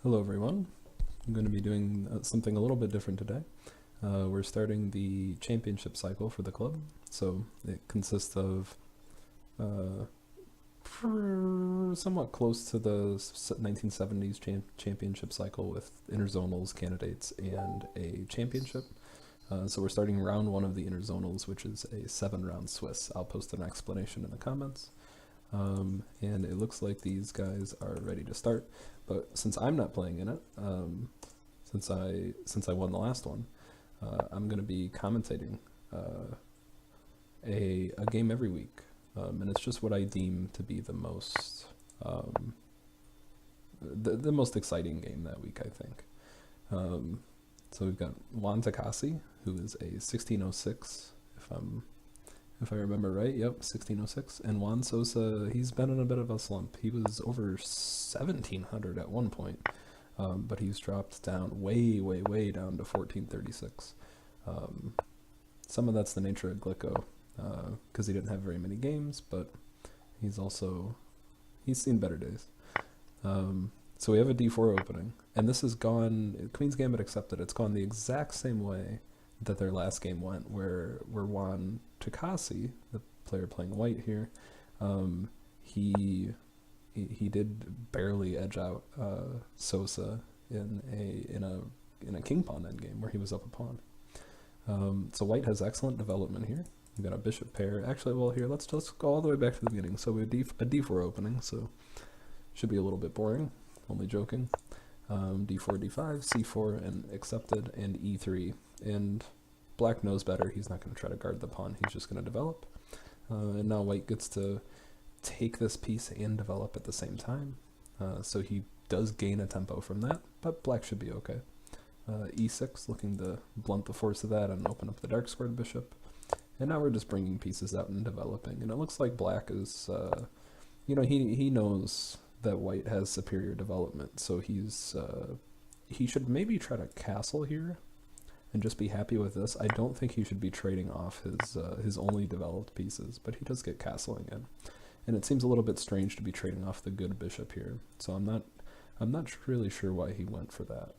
Hello everyone. I'm going to be doing something a little bit different today. We're starting the championship cycle for the club, so it consists of somewhat close to the 1970s championship cycle with interzonals candidates and a championship. So we're starting round one of the interzonals, which is a 7-round Swiss. I'll post an explanation in the comments. And it looks like these guys are ready to start, but since I'm not playing in it, since I won the last one, I'm going to be commentating a game every week, and it's just what I deem to be the most the most exciting game that week, I think. So we've got Juan Takasi, who is a 1606, if I remember right. Yep, 1606. And Juan Sosa, he's been in a bit of a slump. He was over 1700 at one point, but he's dropped down way down to 1436. Some of that's the nature of Glico, because he didn't have very many games, but he's seen better days. So we have a d4 opening, and this has gone, Queen's Gambit accepted, it's gone the exact same way that their last game went, where Juan Takasi, the player playing white here, he did barely edge out Sosa in a king pawn endgame where he was up a pawn. So white has excellent development here. We've got a bishop pair. Actually, well, here let's go all the way back to the beginning. So we have a d4 opening, so should be a little bit boring. Only joking. D4, D5, C4, and accepted, and E3. And black knows better. He's not going to try to guard the pawn. He's just going to develop. And now white gets to take this piece and develop at the same time. So he does gain a tempo from that, but black should be okay. E6, looking to blunt the force of that and open up the dark squared bishop. And now we're just bringing pieces out and developing. And it looks like black is, he knows that white has superior development, so he should maybe try to castle here and just be happy with this. I don't think he should be trading off his only developed pieces, but he does get castling in, and it seems a little bit strange to be trading off the good bishop here. So I'm not really sure why he went for that.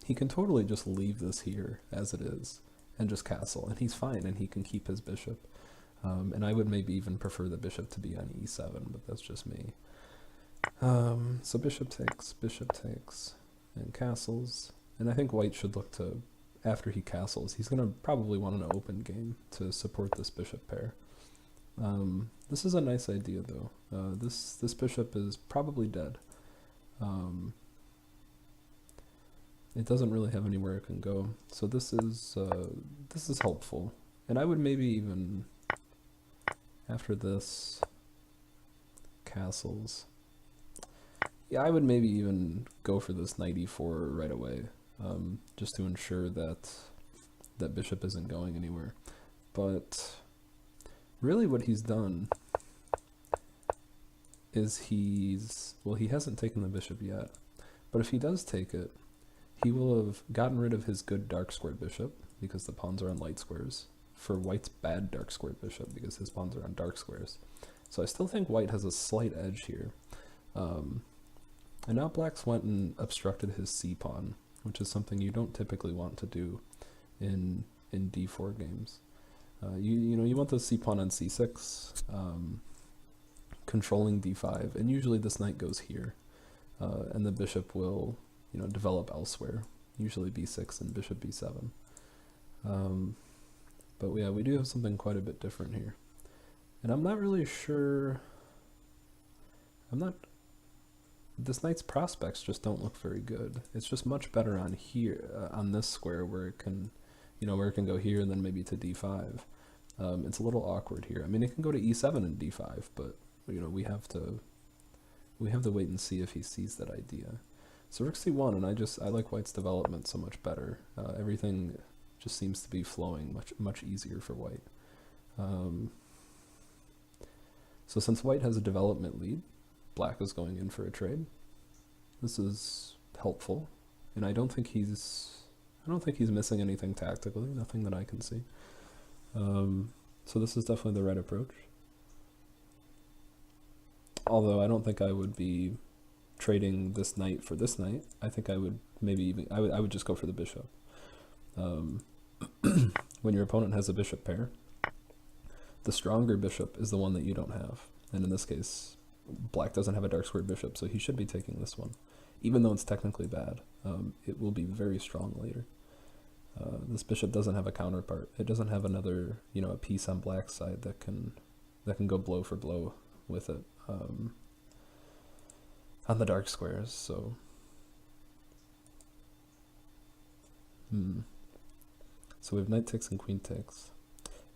He can totally just leave this here as it is and just castle, and he's fine, and he can keep his bishop. And I would maybe even prefer the bishop to be on e7, but that's just me. So bishop takes, and castles. And I think white should look to, after he castles, he's going to probably want an open game to support this bishop pair. This is a nice idea, though. This bishop is probably dead. It doesn't really have anywhere it can go, so this is helpful. And I would maybe even, after this, castles. Yeah, I would maybe even go for this knight e4 right away, just to ensure that that bishop isn't going anywhere. But really what he's done is he hasn't taken the bishop yet, but if he does take it, he will have gotten rid of his good dark squared bishop, because the pawns are on light squares, for white's bad dark squared bishop, because his pawns are on dark squares. So I still think white has a slight edge here. And now black's went and obstructed his c-pawn, which is something you don't typically want to do in d4 games. You want the c-pawn on c6, controlling d5, and usually this knight goes here, and the bishop will develop elsewhere, usually b6 and bishop b7. But yeah, we do have something quite a bit different here. And I'm not really sure, this knight's prospects just don't look very good. It's just much better on here, on this square where it can, where it can go here and then maybe to d5. It's a little awkward here. I mean, it can go to e7 and d5, but we have to wait and see if he sees that idea. So rook c1, and I like white's development so much better. Everything just seems to be flowing much easier for white. So since white has a development lead, black is going in for a trade. This is helpful, and I don't think he's missing anything tactically, nothing that I can see. So this is definitely the right approach. Although I don't think I would be trading this knight for this knight, I think I would maybe even I would just go for the bishop. When your opponent has a bishop pair, the stronger bishop is the one that you don't have. And in this case, black doesn't have a dark squared bishop, so he should be taking this one. Even though it's technically bad, it will be very strong later. This bishop doesn't have a counterpart. It doesn't have another, a piece on black's side that can go blow for blow with it on the dark squares. So, so we have knight takes and queen takes,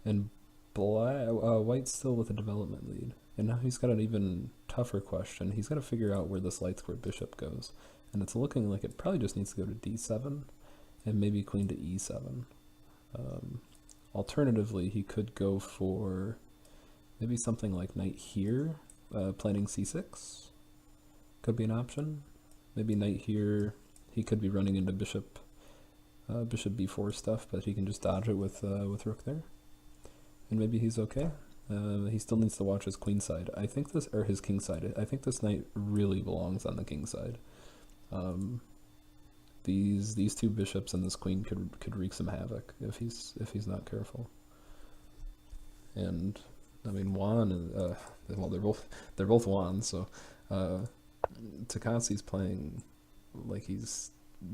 and white's still with a development lead. And now he's got an even tougher question. He's got to figure out where this light square bishop goes. And it's looking like it probably just needs to go to d7 and maybe queen to e7. Alternatively, he could go for maybe something like knight here, planning c6. Could be an option. Maybe knight here. He could be running into bishop b4 stuff, but he can just dodge it with rook there. And maybe he's okay. He still needs to watch his queen side. I think this, or his king side. I think this knight really belongs on the king side. These two bishops and this queen could wreak some havoc if he's not careful. And I mean Juan, well they're both Juan, so Takahassi's playing like he's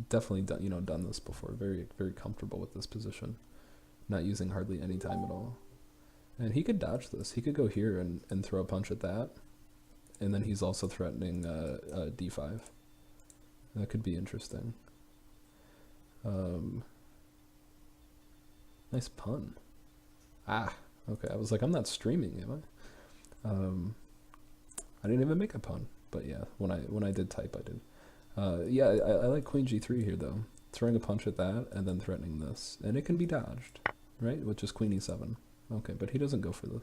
definitely done this before. Very very comfortable with this position, not using hardly any time at all. And he could dodge this. He could go here and throw a punch at that. And then he's also threatening d5. That could be interesting. Nice pun. Okay. I was like, I'm not streaming, am I? I didn't even make a pun. But yeah, when I did type, I did. Yeah, I like queen g3 here, though. Throwing a punch at that and then threatening this. And it can be dodged, right? With just queen e7. Okay, but he doesn't go for this.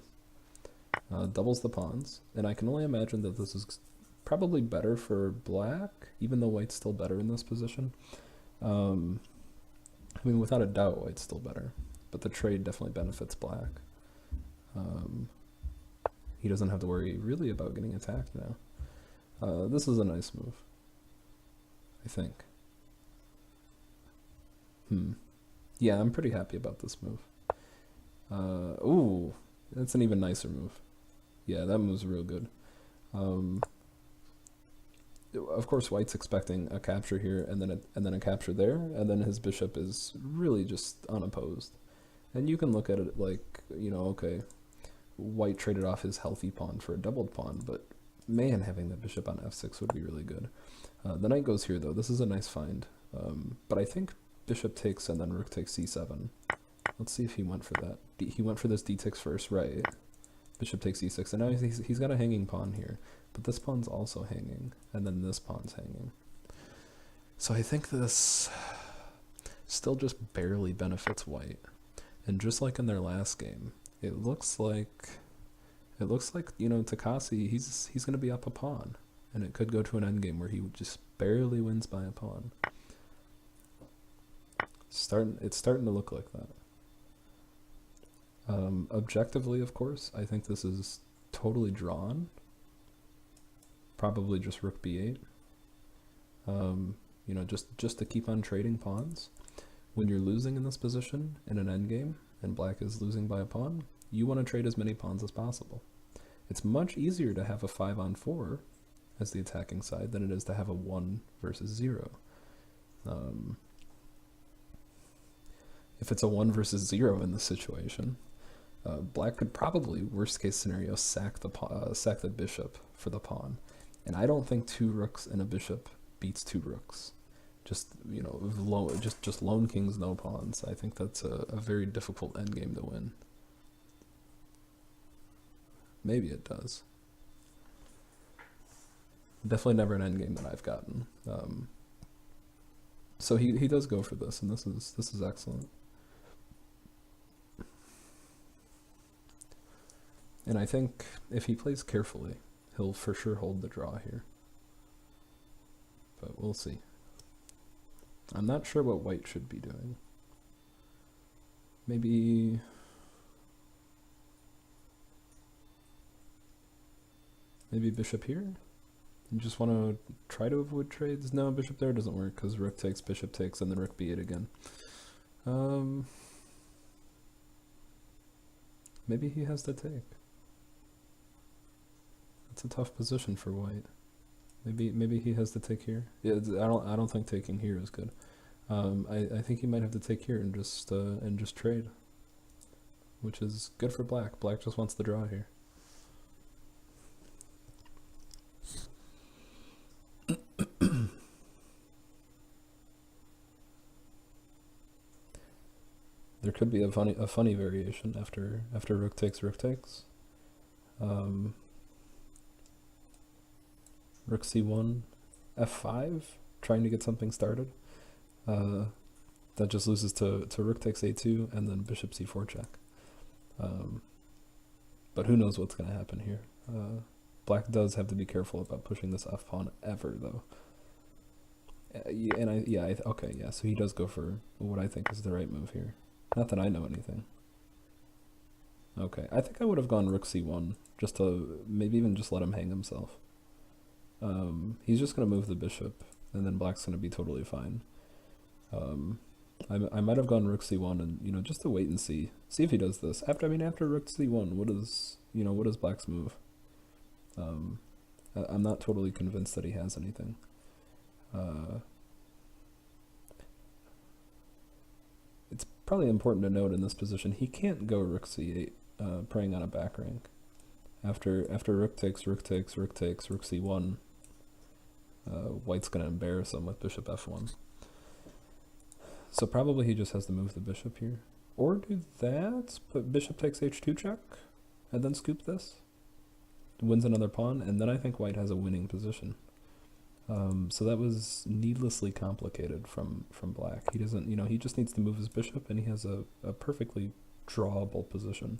Doubles the pawns, and I can only imagine that this is probably better for black, even though white's still better in this position. I mean, without a doubt, white's still better, but the trade definitely benefits black. He doesn't have to worry really about getting attacked now. This is a nice move, I think. Yeah, I'm pretty happy about this move. Ooh, that's an even nicer move. Yeah, that move's real good. Of course, white's expecting a capture here, and then a capture there, and then his bishop is really just unopposed. And you can look at it like, okay, white traded off his healthy pawn for a doubled pawn, but man, having the bishop on f6 would be really good. The knight goes here, though. This is a nice find, but I think bishop takes and then rook takes c7. Let's see if he went for that. He went for this d6 first, right? Bishop takes e6, and now he's got a hanging pawn here. But this pawn's also hanging, and then this pawn's hanging. So I think this still just barely benefits white. And just like in their last game, it looks like Takahassi, he's going to be up a pawn. And it could go to an endgame where he just barely wins by a pawn. It's starting to look like that. Objectively, of course, I think this is totally drawn. Probably just rook b8. Just to keep on trading pawns. When you're losing in this position in an endgame, and black is losing by a pawn, you want to trade as many pawns as possible. It's much easier to have a 5-on-4 as the attacking side than it is to have a 1 versus 0. If it's a 1 versus 0 in this situation, black could probably, worst case scenario, sack the bishop for the pawn. And I don't think 2 rooks and a bishop beats 2 rooks. Just, just lone kings, no pawns. I think that's a very difficult endgame to win. Maybe it does. Definitely never an endgame that I've gotten. So he does go for this, and this is excellent. And I think if he plays carefully, he'll for sure hold the draw here. But we'll see. I'm not sure what white should be doing. Maybe bishop here? You just want to try to avoid trades? No, bishop there doesn't work because rook takes, and then rook b8 again. Maybe he has to take. It's a tough position for white. Maybe he has to take here. Yeah, I don't think taking here is good. I think he might have to take here and just trade, which is good for black. Black just wants the draw here. There could be a funny variation after rook takes. Rook c1, f5, trying to get something started. That just loses to rook takes a2 and then bishop c4 check. But who knows what's going to happen here. Black does have to be careful about pushing this f pawn ever, though. So he does go for what I think is the right move here. Not that I know anything. Okay, I think I would have gone rook c1, just to maybe even just let him hang himself. He's just going to move the bishop, and then black's going to be totally fine. I might have gone rook c1 and, just to wait and see if he does this. After rook c1, what is black's move? I'm not totally convinced that he has anything. It's probably important to note in this position, he can't go rook c8, preying on a back rank. After rook takes, rook c1, white's going to embarrass him with bishop f1. So probably he just has to move the bishop here. Or do that, put bishop takes h2 check, and then scoop this. Wins another pawn, and then I think white has a winning position. So that was needlessly complicated from black. He doesn't, he just needs to move his bishop, and he has a perfectly drawable position.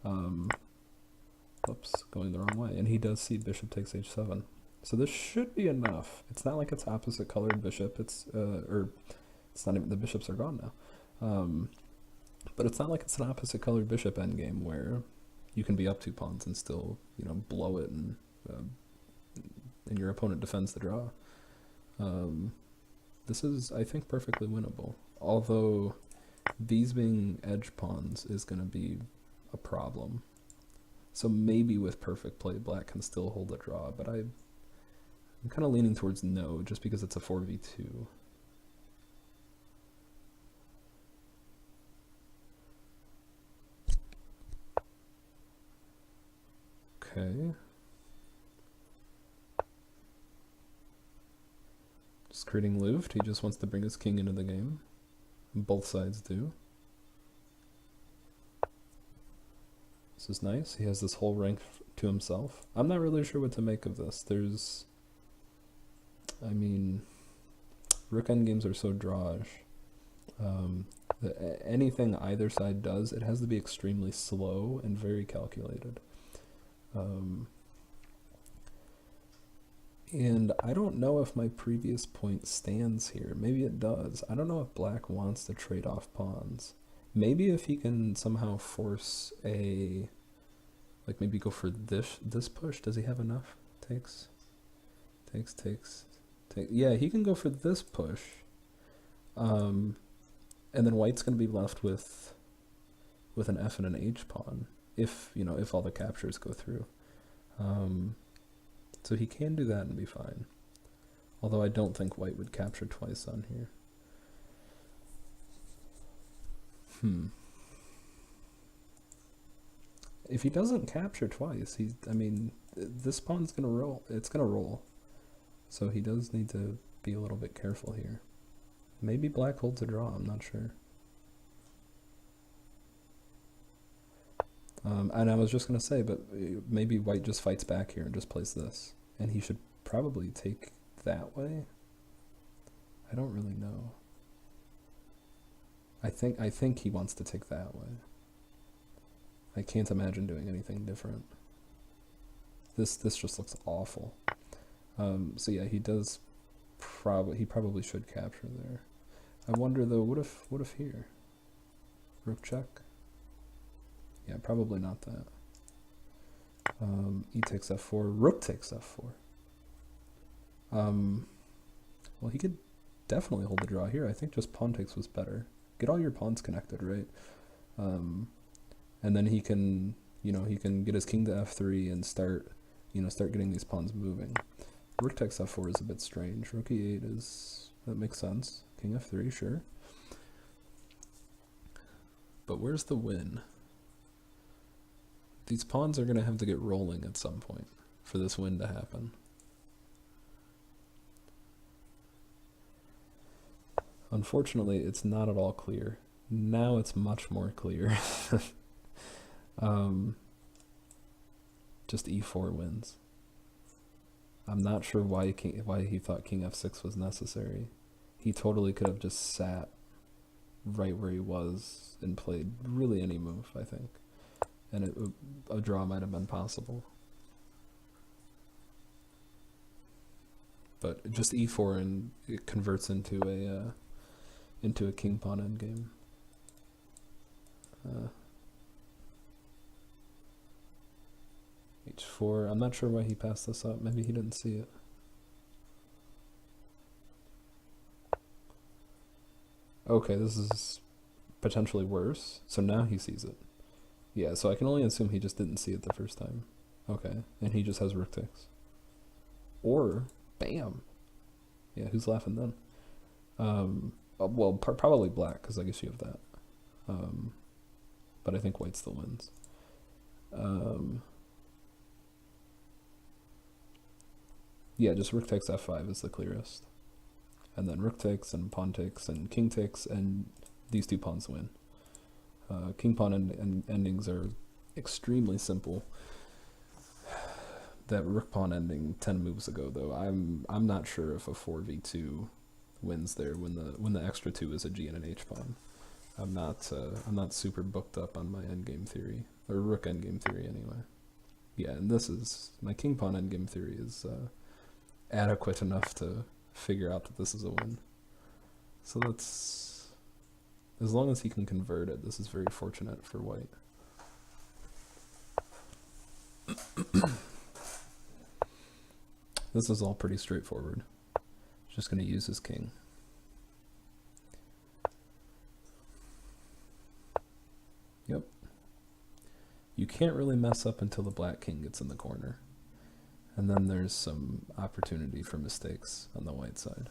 Oops, going the wrong way. And he does see bishop takes h7. So this should be enough. It's not like it's opposite colored bishop. It's not even, the bishops are gone now. But it's not like it's an opposite colored bishop endgame where you can be up 2 pawns and still, blow it and your opponent defends the draw. This is, I think, perfectly winnable. Although these being edge pawns is going to be a problem. So maybe with perfect play, black can still hold a draw, but I'm kind of leaning towards no, just because it's a 4v2. Okay. Just creating Luft. He just wants to bring his king into the game. Both sides do. This is nice. He has this whole rank to himself. I'm not really sure what to make of this. Rook endgames are so drawish. Anything either side does, it has to be extremely slow and very calculated. And I don't know if my previous point stands here. Maybe it does. I don't know if black wants to trade off pawns. Maybe if he can somehow force maybe go for this push. Does he have enough? Takes. Yeah, he can go for this push. And then white's going to be left with an F and an H pawn if all the captures go through. So he can do that and be fine. Although I don't think white would capture twice on here. If he doesn't capture twice, this pawn's gonna roll. It's gonna roll. So he does need to be a little bit careful here. Maybe black holds a draw, I'm not sure. And I was just gonna say, but maybe white just fights back here and just plays this. And he should probably take that way. I don't really know. I think he wants to take that way. I can't imagine doing anything different. This just looks awful. So yeah, he probably should capture there. I wonder though, what if here? Rook check? Yeah, probably not that. E takes f4, rook takes f4. Well, he could definitely hold the draw here. I think just pawn takes was better. Get all your pawns connected, right? And then he can, he can get his king to f3 and start getting these pawns moving. Rook takes f4 is a bit strange. Rook e8 that makes sense. King f3, sure. But where's the win? These pawns are going to have to get rolling at some point for this win to happen. Unfortunately, it's not at all clear. Now it's much more clear. Just e4 wins. I'm not sure why he thought king f6 was necessary. He totally could have just sat right where he was and played really any move, I think. And a draw might have been possible. But just e4 and it converts into a king pawn endgame. H4. I'm not sure why he passed this up. Maybe he didn't see it. Okay, this is potentially worse. So now he sees it. Yeah, so I can only assume he just didn't see it the first time. Okay, and he just has rook takes. Or, bam. Yeah, who's laughing then? Well, probably black, because I guess you have that. But I think white still wins. Yeah, just rook takes f5 is the clearest. And then rook takes and pawn takes and king takes, and these two pawns win. King pawn endings are extremely simple. That rook pawn ending 10 moves ago, though, I'm not sure if a 4v2 wins there when the extra 2 is a g and an h pawn. I'm not super booked up on my endgame theory, or rook endgame theory anyway. Yeah, and this is my king pawn endgame theory is adequate enough to figure out that this is a win. So that's, as long as he can convert it, this is very fortunate for white. This is all pretty straightforward. Just going to use his king. Yep. You can't really mess up until the black king gets in the corner. And then there's some opportunity for mistakes on the white side.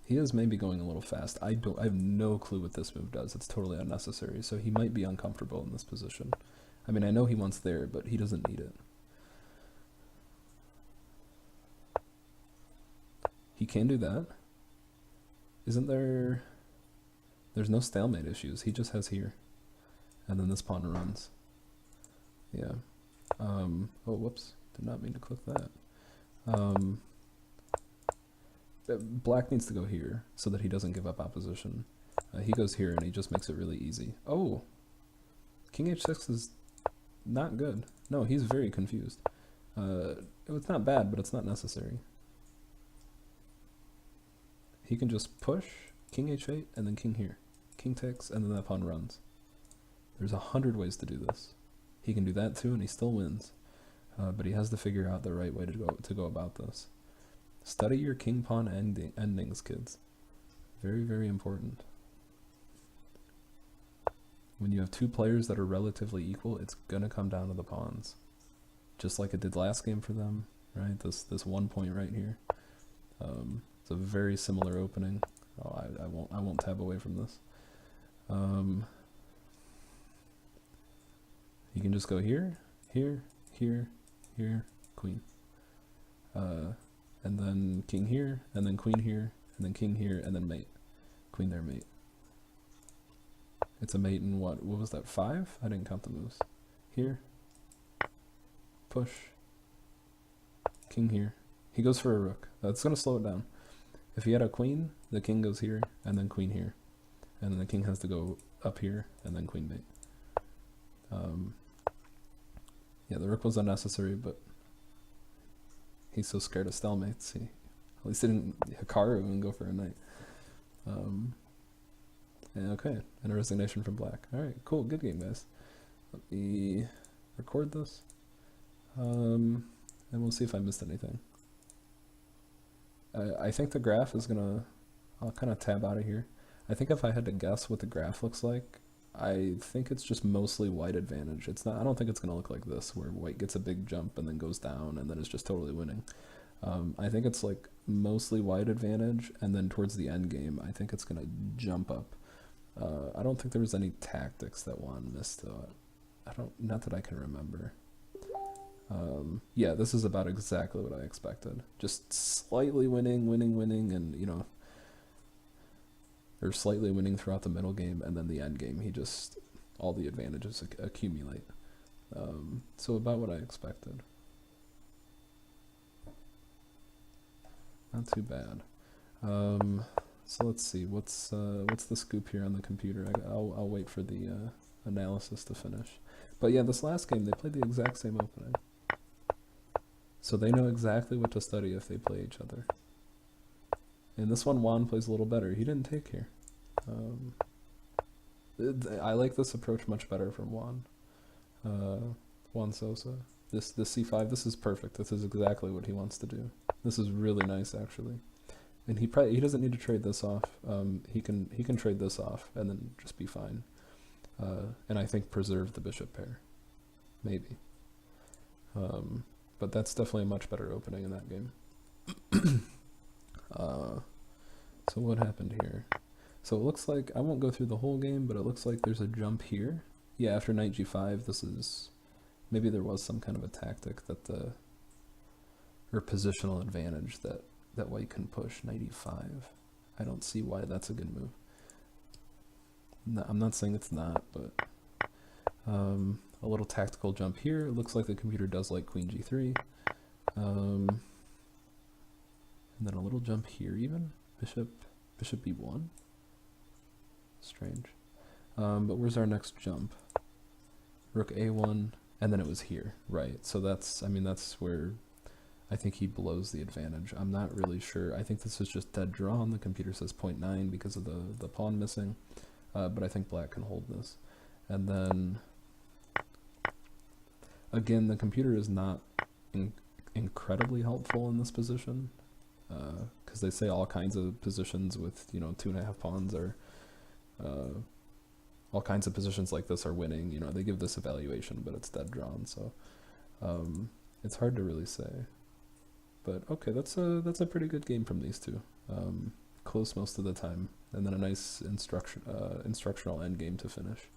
He is maybe going a little fast. I have no clue what this move does. It's totally unnecessary. So he might be uncomfortable in this position. I mean, I know he wants there, but he doesn't need it. He can do that. Isn't there... There's no stalemate issues. He just has here. And then this pawn runs. Yeah. Oh, whoops. Did not mean to click that. Black needs to go here so that he doesn't give up opposition. He goes here and he just makes it really easy. Oh! King h6 is not good. No, he's very confused. It's not bad, but it's not necessary. He can just push, king h8, and then king here. King takes, and then that pawn runs. There's 100 ways to do this. He can do that too, and he still wins. But he has to figure out the right way to go about this. Study your king pawn endings, kids. Very, very important. When you have two players that are relatively equal, it's gonna come down to the pawns, just like it did last game for them, right? This 1 point right here. It's a very similar opening. Oh, I won't tab away from this. You can just go here, here, here, here, queen. And then king here, and then queen here, and then king here, and then mate. Queen there, mate. It's a mate in what was that, 5? I didn't count the moves. Here. Push. King here. He goes for a rook. That's going to slow it down. If he had a queen, the king goes here, and then queen here. And then the king has to go up here, and then queen mate. Yeah, the rook was unnecessary, but he's so scared of stalemates. At least he didn't Hikaru and go for a knight. Yeah, okay, and a resignation from black. Alright, cool, good game, guys. Let me record this. And we'll see if I missed anything. I think the graph is gonna, I'll kind of tab out of here. I think if I had to guess what the graph looks like, I think it's just mostly white advantage. It's not, I don't think it's gonna look like this, where white gets a big jump and then goes down and then it's just totally winning. I think it's like mostly white advantage, and then towards the end game, I think it's gonna jump up. I don't think there was any tactics that Juan missed though. Not that I can remember. Yeah, this is about exactly what I expected. Just slightly winning, and you know, or slightly winning throughout the middle game, and then the end game, he just, all the advantages accumulate. So about what I expected. Not too bad. So let's see, what's the scoop here on the computer? I'll wait for the analysis to finish. But yeah, this last game, they played the exact same opening. So they know exactly what to study if they play each other. And this one, Juan plays a little better. He didn't take here. I like this approach much better from Juan. Juan Sosa. This c5, this is perfect. This is exactly what he wants to do. This is really nice, actually. And he doesn't need to trade this off. He can trade this off and then just be fine. And I think preserve the bishop pair, maybe. But that's definitely a much better opening in that game. So what happened here? So it looks like, I won't go through the whole game, but it looks like there's a jump here. Yeah, after knight g5, this is, maybe there was some kind of a tactic that or positional advantage that white can push, knight e5. I don't see why that's a good move. No, I'm not saying it's not, but a little tactical jump here. It looks like the computer does like queen g3. And then a little jump here even. Bishop b1. Strange. But where's our next jump? Rook a1, and then it was here, right? So that's, I mean, that's where I think he blows the advantage. I'm not really sure. I think this is just dead drawn. The computer says 0.9 because of the pawn missing. But I think black can hold this. And then, again, the computer is not incredibly helpful in this position. Because they say all kinds of positions with, you know, 2.5 pawns are, all kinds of positions like this are winning. You know, they give this evaluation, but it's dead drawn. So it's hard to really say. But okay, that's a pretty good game from these two. Close most of the time, and then a nice instructional end game to finish.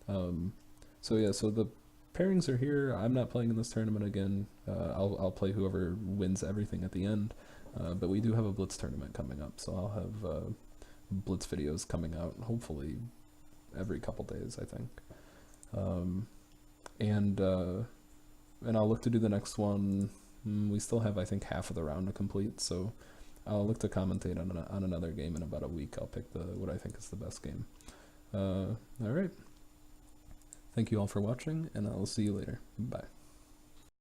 So yeah, so the pairings are here. I'm not playing in this tournament again. I'll play whoever wins everything at the end. But we do have a Blitz tournament coming up, so I'll have Blitz videos coming out hopefully every couple days, I think. And I'll look to do the next one. We still have, I think, half of the round to complete, so I'll look to commentate on another game in about a week. I'll pick what I think is the best game. All right. Thank you all for watching, and I'll see you later. Bye.